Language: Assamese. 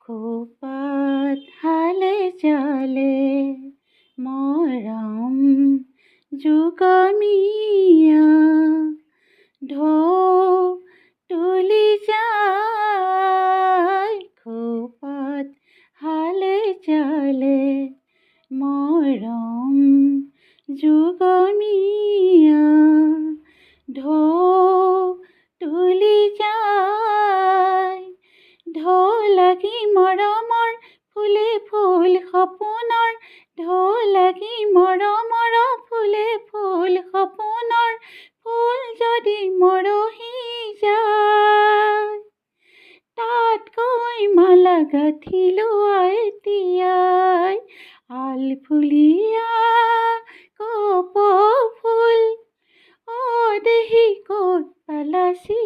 খোপাত হালে জালে মৰম যুগমীয়া ঢৌ তুলি যায় খোপাত হালে জালে মৰম যুগমীয়া ঢৌ তুলি যায় ঢৌ লাগি মৰমৰ ফুলে ফুল সপোনৰ ঢৌ লাগি মৰমৰ ফুলে ফুল সপোনৰ ফুল যদি মৰহি যায় তাত গৈ মালা গাঁঠিলো আইতিয়াই আলফুলীয়া কপৌ ফুল অ দেহি ক'ত পালাছি